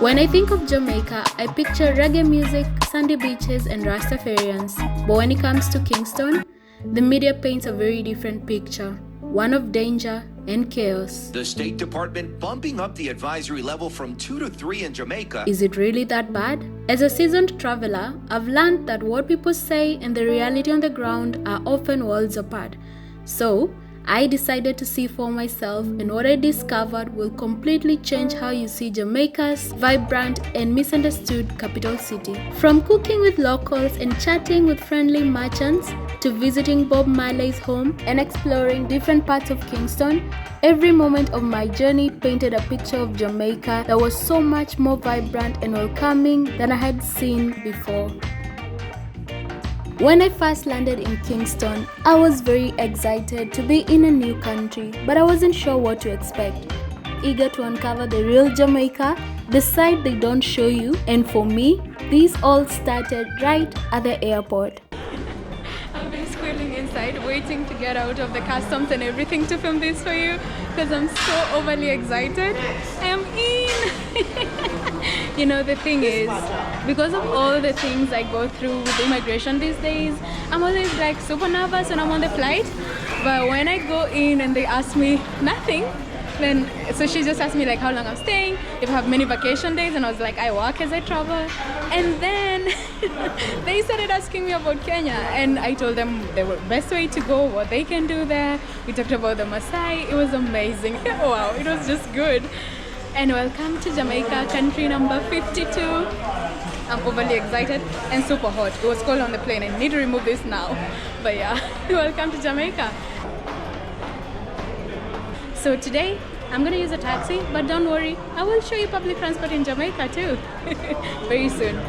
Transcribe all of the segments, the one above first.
When I think of Jamaica, I picture reggae music, sandy beaches, and Rastafarians. But when it comes to Kingston, the media paints a very different picture, one of danger and chaos. The State Department bumping up the advisory level from 2 to 3 in Jamaica. Is it really that bad? As a seasoned traveler, I've learned that what people say and the reality on the ground are often worlds apart. So, I decided to see for myself, and what I discovered will completely change how you see Jamaica's vibrant and misunderstood capital city. From cooking with locals and chatting with friendly merchants, to visiting Bob Marley's home and exploring different parts of Kingston, every moment of my journey painted a picture of Jamaica that was so much more vibrant and welcoming than I had seen before. When I first landed in Kingston, I was very excited to be in a new country, but I wasn't sure what to expect. Eager to uncover the real Jamaica, the side they don't show you, and for me, this all started right at the airport. I've been squealing inside, waiting to get out of the customs and everything to film this for you, because I'm so overly excited. I am in! You know, the thing is, because of all the things I go through with immigration these days, I'm always like super nervous when I'm on the flight. But when I go in and they ask me nothing, then so she just asked me like how long I'm staying, if I have many vacation days, and I was like, I work as I travel. And then they started asking me about Kenya, and I told them the best way to go, what they can do there. We talked about the Maasai. It was amazing. Wow, it was just good. And welcome to Jamaica, country number 52. I'm overly excited and super hot. It was cold on the plane. I need to remove this now. But yeah, welcome to Jamaica. So today, I'm gonna use a taxi, but don't worry, I will show you public transport in Jamaica too, very soon.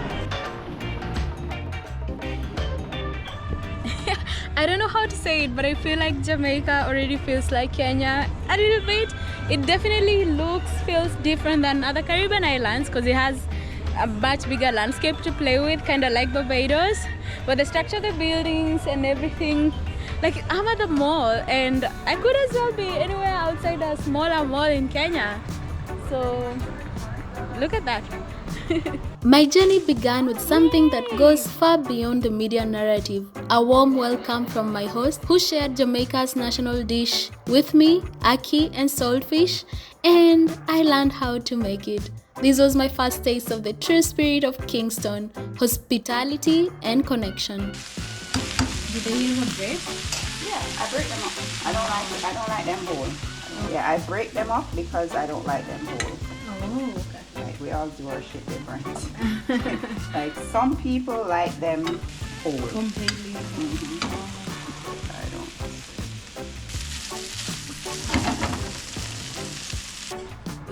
I don't know how to say it, but I feel like Jamaica already feels like Kenya a little bit. It definitely feels different than other Caribbean islands because it has a much bigger landscape to play with, kind of like Barbados. But the structure of the buildings and everything, like I'm at the mall and I could as well be anywhere outside a smaller mall in Kenya. So look at that. My journey began with something that goes far beyond the media narrative. A warm welcome from my host who shared Jamaica's national dish with me, ackee and saltfish, and I learned how to make it. This was my first taste of the true spirit of Kingston, hospitality and connection. Do they use a break? Yeah, I break them up. I don't like them whole. Yeah, I break them up because I don't like them whole. Oh, okay. Like we all do our shit different. Like some people like them whole. Completely. I don't.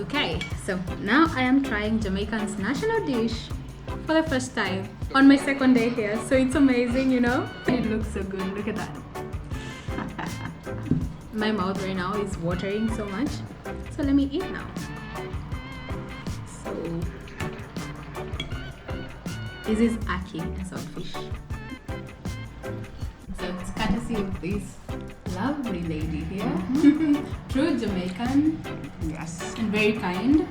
Okay, so now I am trying Jamaican's national dish for the first time on my second day here. So it's amazing, you know? It looks so good. Look at that. My mouth right now is watering so much. So let me eat now. So this is ackee and saltfish. So it's courtesy of this lovely lady here. True Jamaican. Yes. And very kind.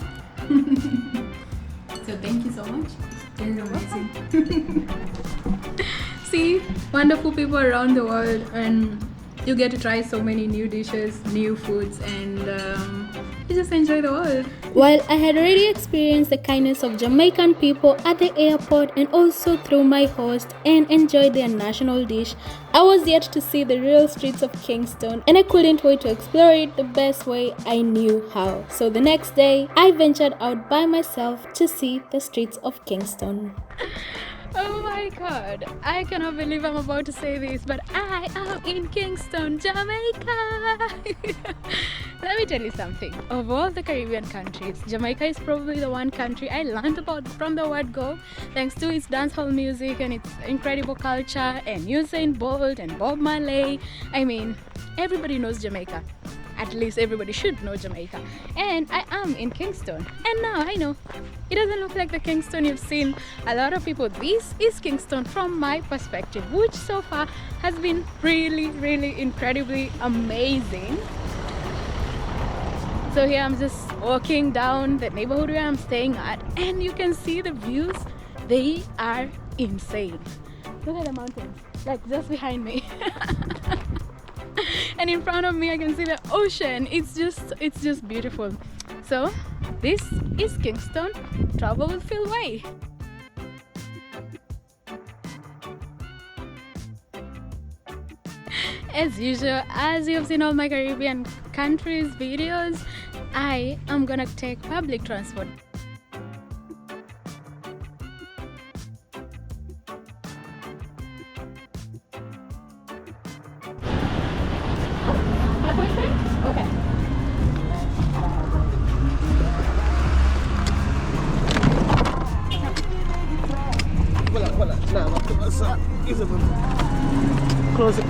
So thank you so much. It is amazing. See, wonderful people around the world, and you get to try so many new dishes, new foods, and you just enjoy the world. While I had already experienced the kindness of Jamaican people at the airport and also through my host and enjoyed their national dish, I was yet to see the real streets of Kingston, and I couldn't wait to explore it the best way I knew how. So the next day, I ventured out by myself to see the streets of Kingston. Oh my god, I cannot believe I'm about to say this, but I am in Kingston, Jamaica. Let me tell you something. Of all the Caribbean countries, Jamaica is probably the one country I learned about from the word go, thanks to its dancehall music and its incredible culture and Usain Bolt and Bob Marley. I mean, everybody knows Jamaica. At least everybody should know Jamaica. And I am in Kingston. And now I know. It doesn't look like the Kingston you've seen a lot of people. This is Kingston from my perspective, which so far has been really incredibly amazing. So here I'm just walking down the neighborhood where I'm staying at, and you can see the views. They are insane. Look at the mountains, like just behind me. And in front of me I can see the ocean. It's just beautiful. So this is Kingston. Travel with Phil Way. As usual, as you've seen all my Caribbean countries videos, I am gonna take public transport. Okay. Close it.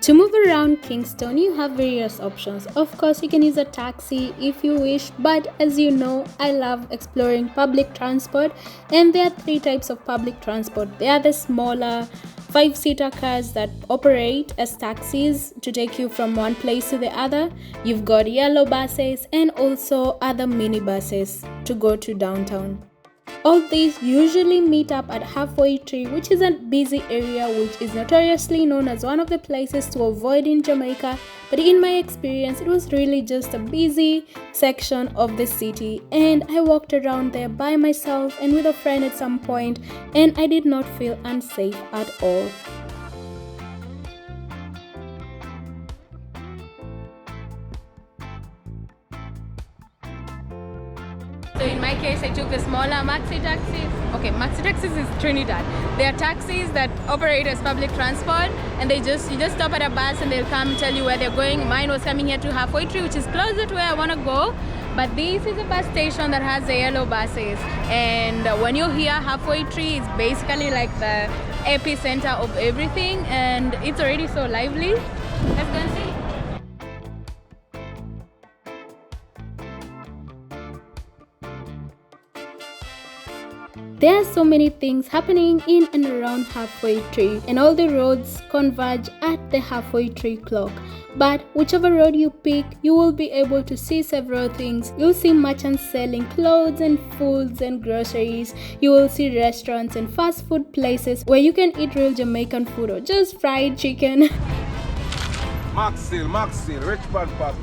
To move around Kingston, you have various options. Of course, you can use a taxi if you wish, but as you know, I love exploring public transport, and there are 3 types of public transport. There are the smaller 5-seater cars that operate as taxis to take you from one place to the other. You've got yellow buses and also other minibuses to go to downtown. All these usually meet up at Halfway Tree, which is a busy area which is notoriously known as one of the places to avoid in Jamaica, but in my experience it was really just a busy section of the city, and I walked around there by myself and with a friend at some point, and I did not feel unsafe at all. So in my case, I took the smaller maxi taxis. Okay, maxi taxis is Trinidad. They are taxis that operate as public transport, and you just stop at a bus and they'll come tell you where they're going. Mine was coming here to Halfway Tree, which is closer to where I want to go. But this is a bus station that has the yellow buses, and when you hear Halfway Tree, it's basically like the epicenter of everything, and it's already so lively. Let's go and see. There are so many things happening in and around Halfway Tree, and all the roads converge at the Halfway Tree clock. But whichever road you pick, you will be able to see several things. You'll see merchants selling clothes and foods and groceries. You will see restaurants and fast food places where you can eat real Jamaican food or just fried chicken. Maxil, Richmond Park,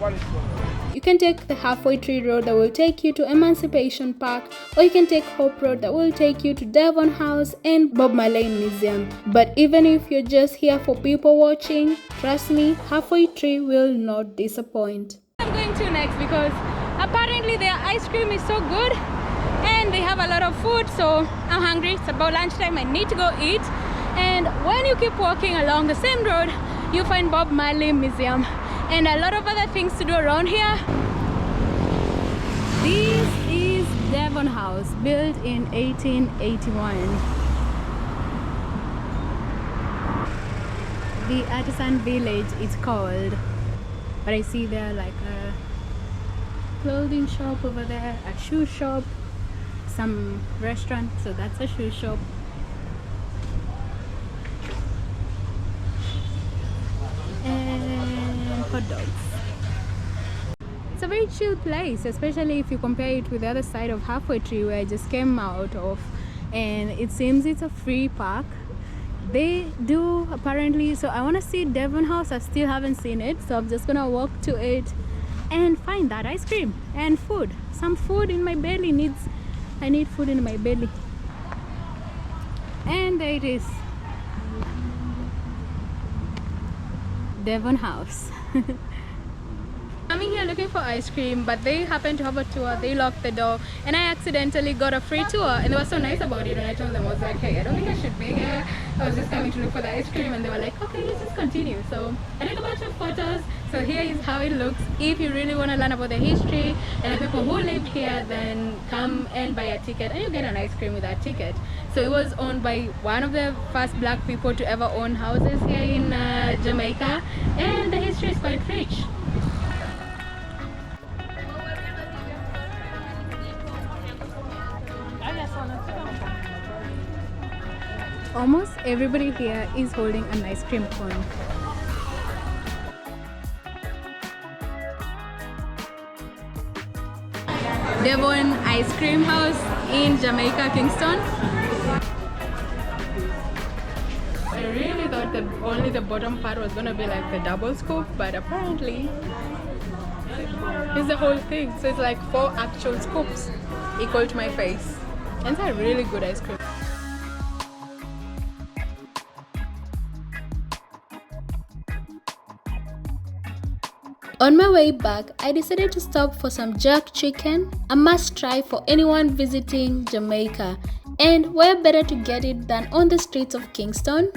You can take the Halfway Tree Road that will take you to Emancipation Park, or you can take Hope Road that will take you to Devon House and Bob Marley Museum. But even if you're just here for people watching, trust me, Halfway Tree will not disappoint. I'm going to next because apparently their ice cream is so good and they have a lot of food, so I'm hungry. It's about lunchtime, I need to go eat. And when you keep walking along the same road, you find Bob Marley Museum and a lot of other things to do around here. This is Devon House, built in 1881. The artisan village it's called, but I see there like a clothing shop over there, a shoe shop, some restaurant, so that's a shoe shop. And hot dogs. It's a very chill place, especially if you compare it with the other side of Halfway Tree where I just came out of, and it seems it's a free park. They do apparently, so I want to see Devon House. I still haven't seen it, so I'm just gonna walk to it and find that ice cream and food. Some food in my belly I need food in my belly. And there it is, Devon House. Coming here looking for ice cream, but they happened to have a tour. They locked the door and I accidentally got a free tour, and they were so nice about it. And I told them, I was like, hey, I don't think I should be here. I was just coming to look for the ice cream, and they were like, okay, let's just continue. So I took a bunch of photos. So here is how it looks. If you really want to learn about the history and the people who lived here, then come and buy a ticket and you get an ice cream with that ticket. So it was owned by one of the first black people to ever own houses here in Jamaica, and the history is quite rich. Almost everybody here is holding an ice cream cone. Devon Ice Cream House in Jamaica, Kingston. I really thought that only the bottom part was gonna be like the double scoop, but apparently it's the whole thing. So it's like 4 actual scoops equal to my face. And it's a really good ice cream. On my way back, I decided to stop for some jerk chicken, a must try for anyone visiting Jamaica. And where better to get it than on the streets of Kingston?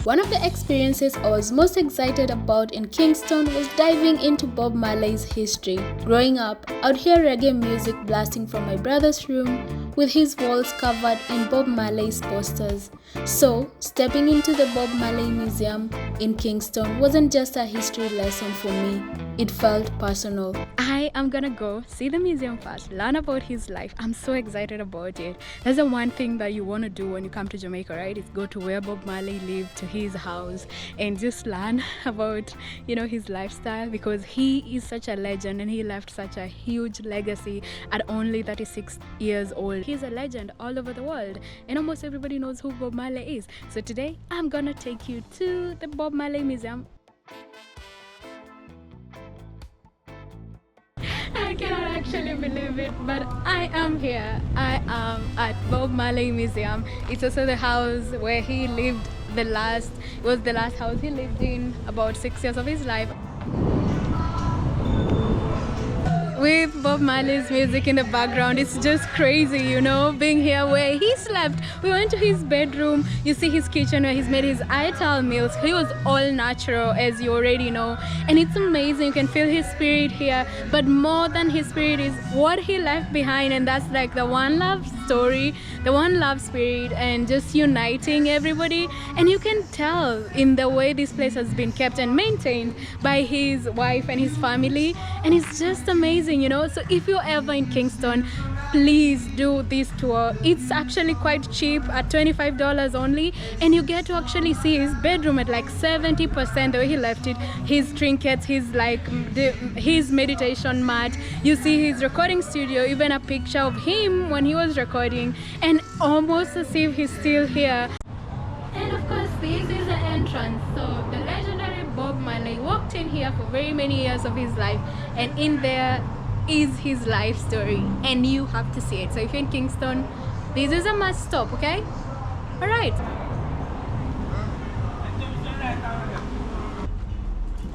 One of the experiences I was most excited about in Kingston was diving into Bob Marley's history. Growing up, I'd hear reggae music blasting from my brother's room with his walls covered in Bob Marley's posters. So, stepping into the Bob Marley Museum in Kingston wasn't just a history lesson for me, it felt personal. I am gonna go see the museum first, learn about his life. I'm so excited about it. That's the one thing that you want to do when you come to Jamaica, right? Is go to where Bob Marley lived, to his house, and just learn about, his lifestyle, because he is such a legend and he left such a huge legacy at only 36 years old. He's a legend all over the world, and almost everybody knows who Bob Marley is. So today I'm gonna take you to the Bob Marley Museum. I cannot actually believe it, but I am here. I am at Bob Marley Museum. It's also the house where he lived it was the last house he lived in about 6 years of his life. With Bob Marley's music in the background, it's just crazy, being here where he slept. We went to his bedroom. You see his kitchen where he's made his ital meals. He was all natural, as you already know, and it's amazing. You can feel his spirit here, but more than his spirit is what he left behind, and that's like the one love story, the one love spirit, and just uniting everybody. And you can tell in the way this place has been kept and maintained by his wife and his family, and it's just amazing. So if you're ever in Kingston, please do this tour. It's actually quite cheap at $25 only, and you get to actually see his bedroom at like 70% the way he left it, his trinkets, his meditation mat. You see his recording studio, even a picture of him when he was recording, and almost as if he's still here. And of course, this is the entrance. So the legendary Bob Marley walked in here for very many years of his life, and in there is his life story, and you have to see it. So if you're in Kingston, this is a must stop, okay? All right.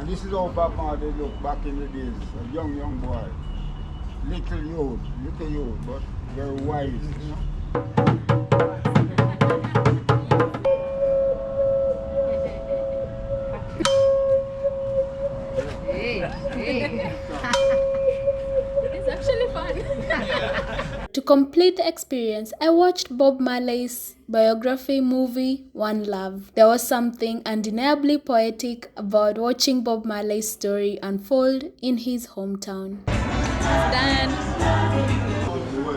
And this is how Bob Marley looked back in the days. A young boy. Little youth, but very wise, It's actually fun. To complete the experience, I watched Bob Marley's biography movie, One Love. There was something undeniably poetic about watching Bob Marley's story unfold in his hometown. Dan,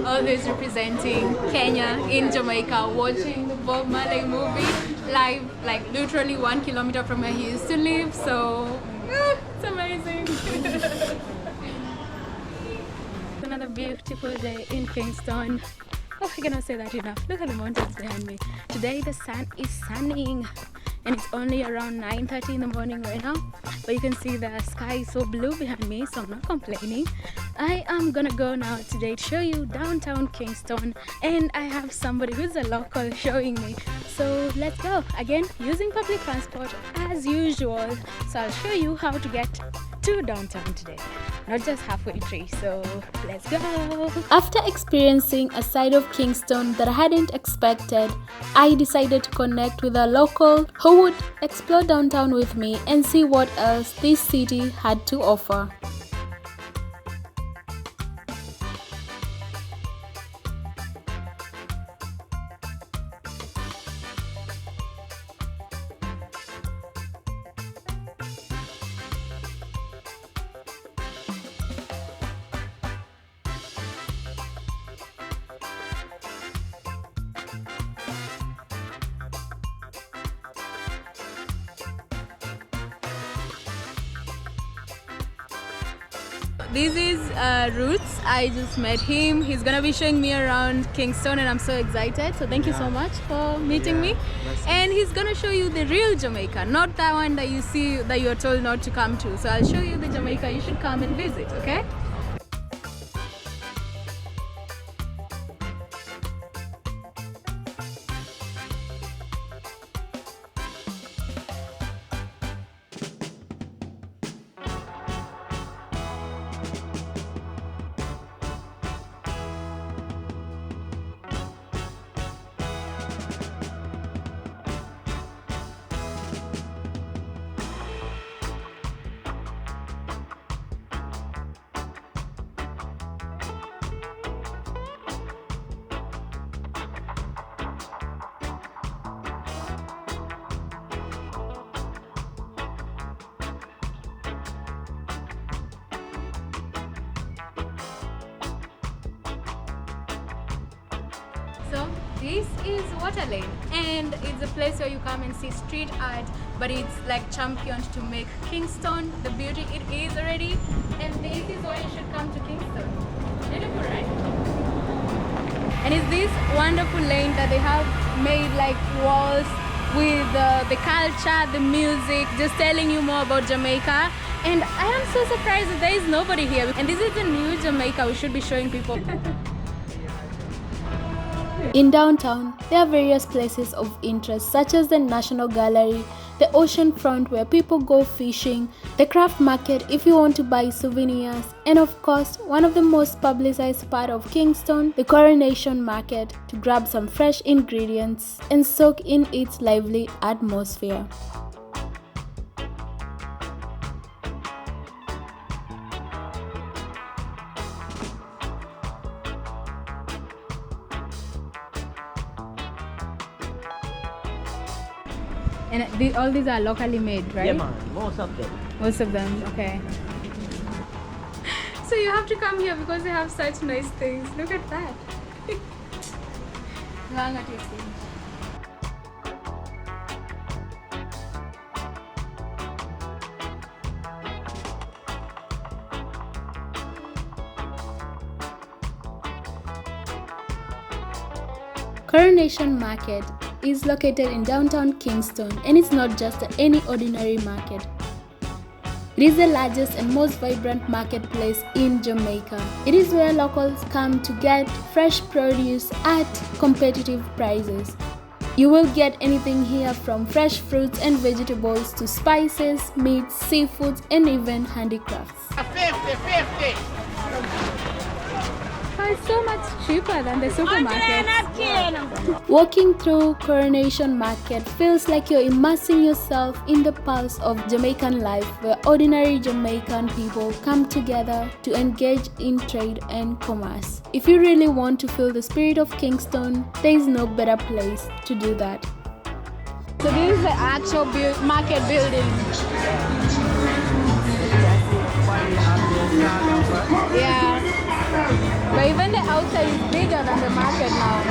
always representing Kenya in Jamaica, watching the Bob Marley movie live, like literally 1 kilometer from where he used to live. So it's amazing. Another beautiful day in Kingston. Oh, I cannot say that enough. Look at the mountains behind me. Today the sun is sunning, and it's only around 9:30 in the morning right now, but you can see the sky is so blue behind me, so I'm not complaining. I am gonna go now today to show you downtown Kingston, and I have somebody who's a local showing me. So let's go. Again, using public transport as usual. So I'll show you how to get to downtown today, not just halfway tree. So let's go. After experiencing a side of Kingston that I hadn't expected, I decided to connect with a local who would explore downtown with me and see what else this city had to offer. this is Roots. I just met him. He's gonna be showing me around Kingston, and I'm so excited. So thank you so much for meeting me. And he's gonna show you the real Jamaica, not that one that you see that you're told not to come to. So I'll show you the Jamaica you should come and visit. Okay? So this is Water Lane, and it's a place where you come and see street art, but it's like championed to make Kingston the beauty it is already. And this is why you should come to Kingston. Beautiful, right? And it's this wonderful lane that they have made like walls with the culture, the music, just telling you more about Jamaica. And I am so surprised that there is nobody here. And this is the new Jamaica we should be showing people. In downtown, there are various places of interest such as the National Gallery, the ocean front where people go fishing, the craft market if you want to buy souvenirs, and of course, one of the most publicized part of Kingston, the Coronation Market, to grab some fresh ingredients and soak in its lively atmosphere. And all these are locally made, right? Yeah, man, most of them. Most of them, okay. So you have to come here because they have such nice things. Look at that. Hang at your feet. Coronation Market is located in downtown Kingston, and it's not just any ordinary market. It is the largest and most vibrant marketplace in Jamaica. It is where locals come to get fresh produce at competitive prices. You will get anything here from fresh fruits and vegetables to spices, meats, seafoods, and even handicrafts. 50. Oh, it's so much cheaper than the supermarket. Walking through Coronation Market feels like you're immersing yourself in the pulse of Jamaican life, where ordinary Jamaican people come together to engage in trade and commerce. If you really want to feel the spirit of Kingston, there is no better place to do that. So this is the actual market building. Yeah. But even the outside is bigger than the market now.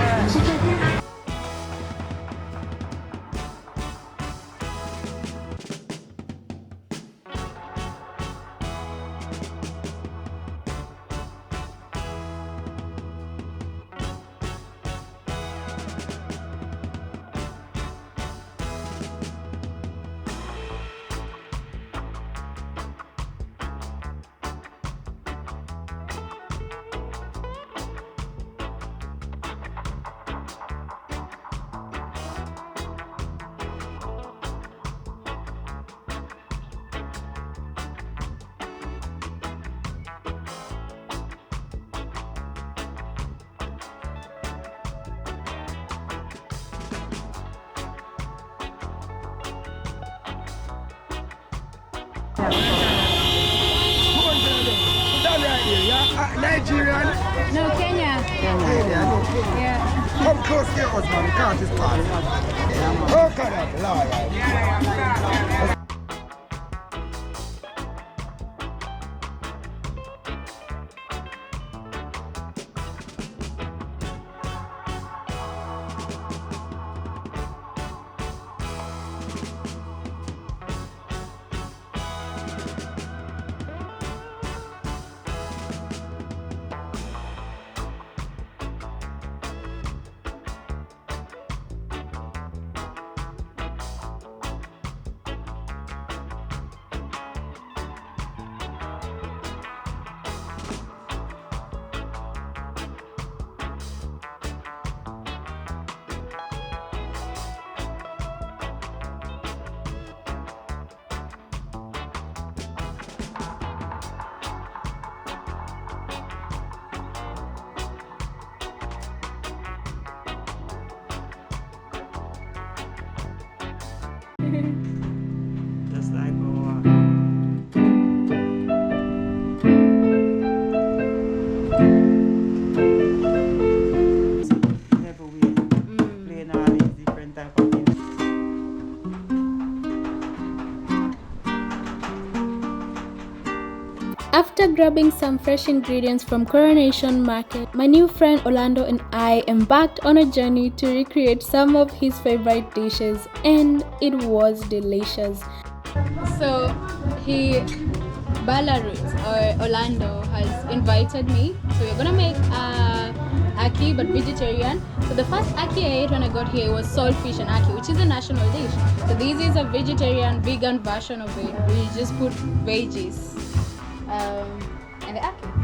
Nigerian? No, Kenya. Kenya, no. Yeah. Come close to your husband, you can't just pass. How can that? Lord. After grabbing some fresh ingredients from Coronation Market, my new friend Orlando and I embarked on a journey to recreate some of his favorite dishes, and it was delicious. So Balarut or Orlando has invited me. So we're gonna make ackee but vegetarian. So the first ackee I ate when I got here was saltfish and ackee, which is a national dish. So this is a vegetarian vegan version of it. We just put veggies and the ackee.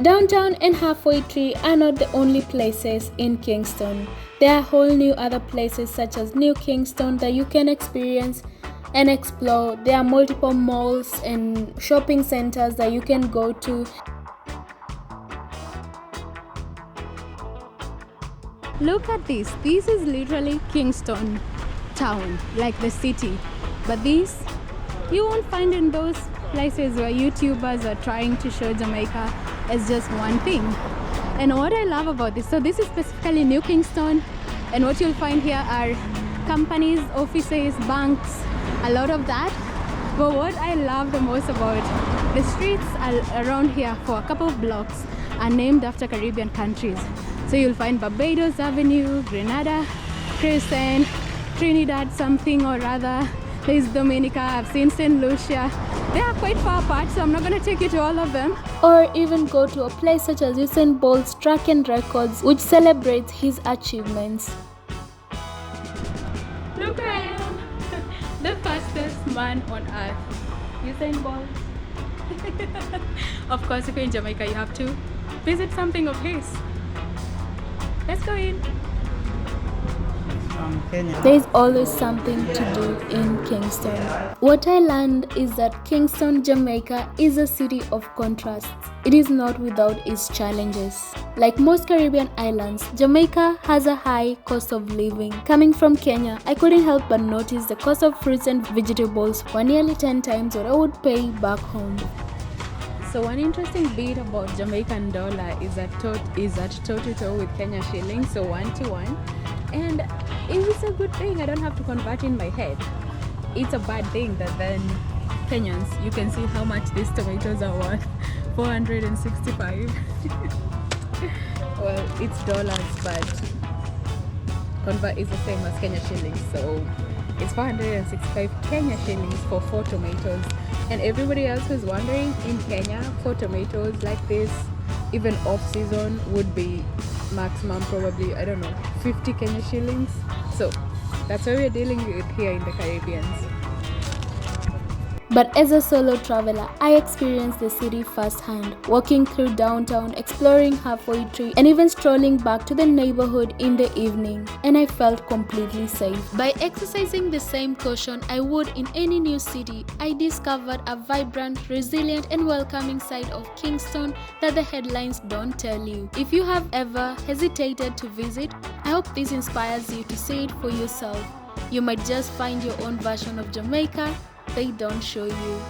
Downtown and Halfway Tree are not the only places in Kingston. There are whole new other places such as New Kingston that you can experience and explore. There are multiple malls and shopping centers that you can go to. Look at this. This is literally Kingston town, like the city. But these you won't find in those places where YouTubers are trying to show Jamaica as just one thing. And what I love about this, so this is specifically New Kingston, and what you'll find here are companies, offices, banks, a lot of that. But what I love the most about the streets around here for a couple of blocks are named after Caribbean countries. So you'll find Barbados Avenue, Grenada, Crescent, Trinidad something or other. There's Dominica, I've seen St. Lucia. They are quite far apart, so I'm not going to take you to all of them. Or even go to a place such as Usain Bolt's Track and Records, which celebrates his achievements. Look at him! The fastest man on earth. Usain Bolt. Of course, if you're in Jamaica, you have to visit something of his. Let's go in. There is always something to do in Kingston. What I learned is that Kingston, Jamaica is a city of contrasts. It is not without its challenges. Like most Caribbean islands, Jamaica has a high cost of living. Coming from Kenya, I couldn't help but notice the cost of fruits and vegetables were nearly 10 times what I would pay back home. So one interesting bit about Jamaican dollar is at toe-to-toe with Kenya shilling, so 1-to-1. And it is a good thing, I don't have to convert in my head. It's a bad thing that then Kenyans, you can see how much these tomatoes are worth. 465. Well, it's dollars, but convert is the same as Kenya shillings, so it's 465 Kenya shillings for 4 tomatoes. And everybody else who's wondering, in Kenya, 4 tomatoes like this, even off season, would be maximum probably, I don't know, 50 Kenya shillings. So that's what we're dealing with here in the Caribbean. But as a solo traveler, I experienced the city firsthand, walking through downtown, exploring Halfway Tree, and even strolling back to the neighborhood in the evening, and I felt completely safe. By exercising the same caution I would in any new city, I discovered a vibrant, resilient, and welcoming side of Kingston that the headlines don't tell you. If you have ever hesitated to visit, I hope this inspires you to see it for yourself. You might just find your own version of Jamaica they don't show you.